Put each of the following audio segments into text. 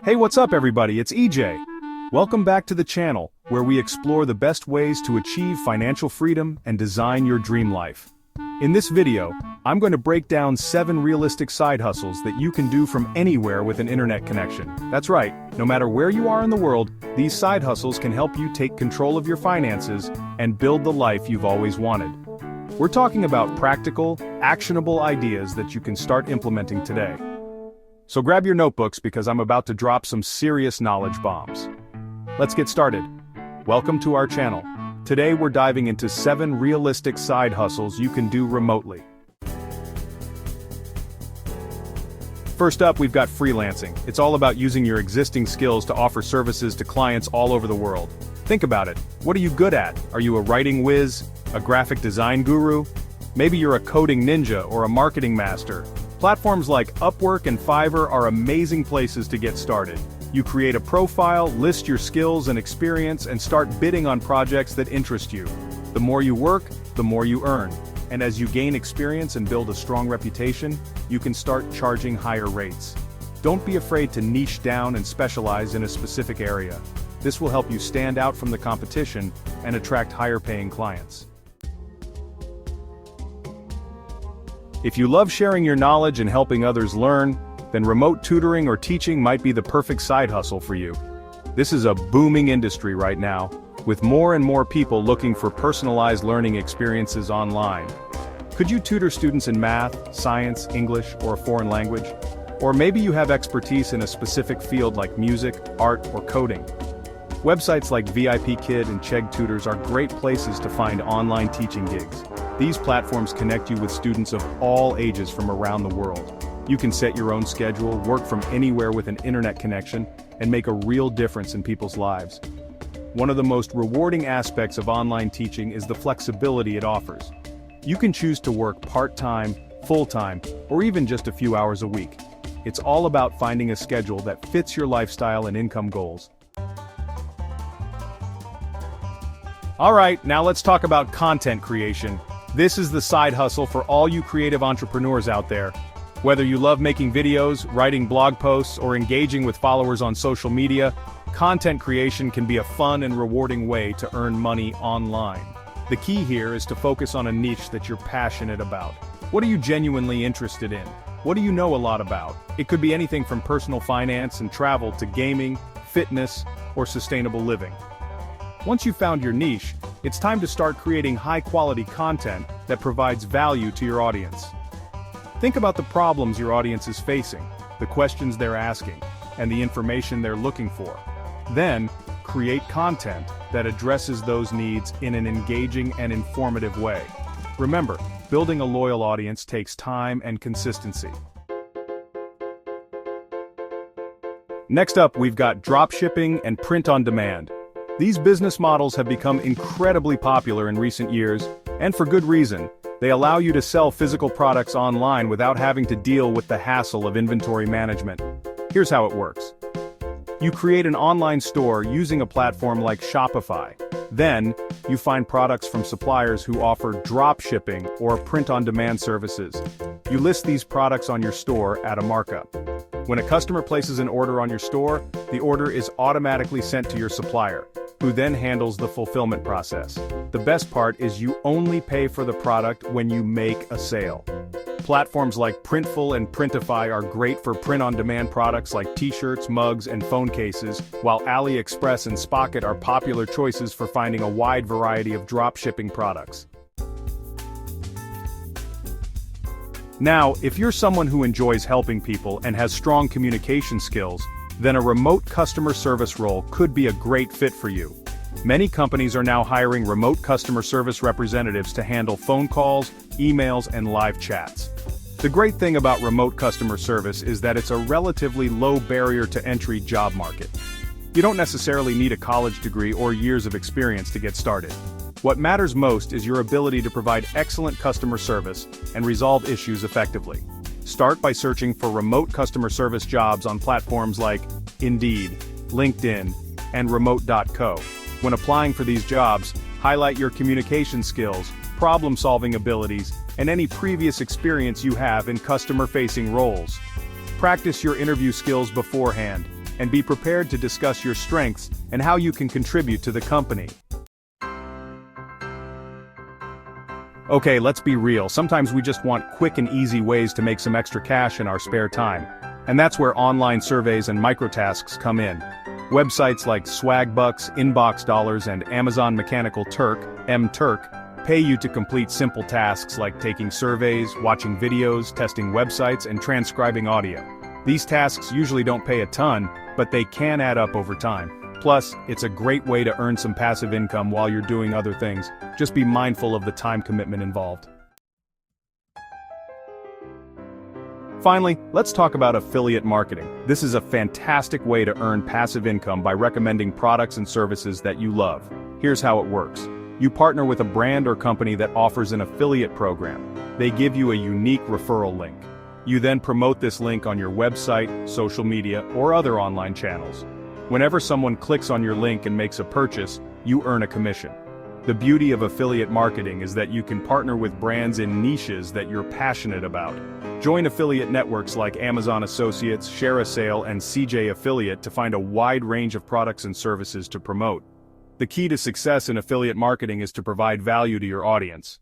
Hey, what's up everybody, it's EJ. Welcome back to the channel, where we explore the best ways to achieve financial freedom and design your dream life. In this video, I'm going to break down 7 realistic side hustles that you can do from anywhere with an internet connection. That's right, no matter where you are in the world, these side hustles can help you take control of your finances and build the life you've always wanted. We're talking about practical, actionable ideas that you can start implementing today. So grab your notebooks because I'm about to drop some serious knowledge bombs. Let's get started. Welcome to our channel. Today we're diving into 7 realistic side hustles you can do remotely. First up, we've got freelancing. It's all about using your existing skills to offer services to clients all over the world. Think about it. What are you good at? Are you a writing whiz? A graphic design guru? Maybe you're a coding ninja or a marketing master. Platforms like Upwork and Fiverr are amazing places to get started. You create a profile, list your skills and experience, and start bidding on projects that interest you. The more you work, the more you earn. And as you gain experience and build a strong reputation, you can start charging higher rates. Don't be afraid to niche down and specialize in a specific area. This will help you stand out from the competition and attract higher-paying clients. If you love sharing your knowledge and helping others learn, then remote tutoring or teaching might be the perfect side hustle for you. This is a booming industry right now, with more and more people looking for personalized learning experiences online. Could you tutor students in math, science, English, or a foreign language? Or maybe you have expertise in a specific field like music, art, or coding. Websites like VIP Kid and Chegg Tutors are great places to find online teaching gigs. These platforms connect you with students of all ages from around the world. You can set your own schedule, work from anywhere with an internet connection, and make a real difference in people's lives. One of the most rewarding aspects of online teaching is the flexibility it offers. You can choose to work part-time, full-time, or even just a few hours a week. It's all about finding a schedule that fits your lifestyle and income goals. Alright, now let's talk about content creation. This is the side hustle for all you creative entrepreneurs out there. Whether you love making videos, writing blog posts, or engaging with followers on social media, content creation can be a fun and rewarding way to earn money online. The key here is to focus on a niche that you're passionate about. What are you genuinely interested in? What do you know a lot about? It could be anything from personal finance and travel to gaming, fitness, or sustainable living. Once you've found your niche, it's time to start creating high-quality content that provides value to your audience. Think about the problems your audience is facing, the questions they're asking, and the information they're looking for. Then, create content that addresses those needs in an engaging and informative way. Remember, building a loyal audience takes time and consistency. Next up, we've got dropshipping and print on demand. These business models have become incredibly popular in recent years, and for good reason. They allow you to sell physical products online without having to deal with the hassle of inventory management. Here's how it works. You create an online store using a platform like Shopify. Then, you find products from suppliers who offer drop shipping or print-on-demand services. You list these products on your store at a markup. When a customer places an order on your store, the order is automatically sent to your supplier, who then handles the fulfillment process. The best part is you only pay for the product when you make a sale. Platforms like Printful and Printify are great for print-on-demand products like t-shirts, mugs, and phone cases, while AliExpress and Spocket are popular choices for finding a wide variety of drop-shipping products. Now, if you're someone who enjoys helping people and has strong communication skills, then a remote customer service role could be a great fit for you. Many companies are now hiring remote customer service representatives to handle phone calls, emails, and live chats. The great thing about remote customer service is that it's a relatively low barrier to entry job market. You don't necessarily need a college degree or years of experience to get started. What matters most is your ability to provide excellent customer service and resolve issues effectively. Start by searching for remote customer service jobs on platforms like Indeed, LinkedIn, and Remote.co. When applying for these jobs, highlight your communication skills, problem-solving abilities, and any previous experience you have in customer-facing roles. Practice your interview skills beforehand, and be prepared to discuss your strengths and how you can contribute to the company. Okay, let's be real. Sometimes we just want quick and easy ways to make some extra cash in our spare time. And that's where online surveys and microtasks come in. Websites like Swagbucks, Inbox Dollars, and Amazon Mechanical Turk, MTurk, pay you to complete simple tasks like taking surveys, watching videos, testing websites, and transcribing audio. These tasks usually don't pay a ton, but they can add up over time. Plus, it's a great way to earn some passive income while you're doing other things. Just be mindful of the time commitment involved. Finally, let's talk about affiliate marketing. This is a fantastic way to earn passive income by recommending products and services that you love. Here's how it works. You partner with a brand or company that offers an affiliate program. They give you a unique referral link. You then promote this link on your website, social media, or other online channels. Whenever someone clicks on your link and makes a purchase, you earn a commission. The beauty of affiliate marketing is that you can partner with brands in niches that you're passionate about. Join affiliate networks like Amazon Associates, ShareASale, and CJ Affiliate to find a wide range of products and services to promote. The key to success in affiliate marketing is to provide value to your audience.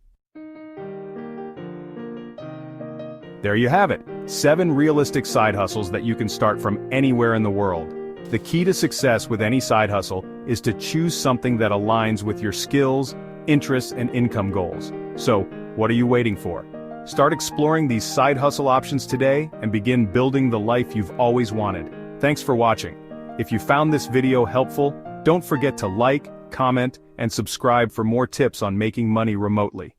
There you have it, 7 realistic side hustles that you can start from anywhere in the world. The key to success with any side hustle is to choose something that aligns with your skills, interests, and income goals. So, what are you waiting for? Start exploring these side hustle options today and begin building the life you've always wanted. Thanks for watching. If you found this video helpful, don't forget to like, comment, and subscribe for more tips on making money remotely.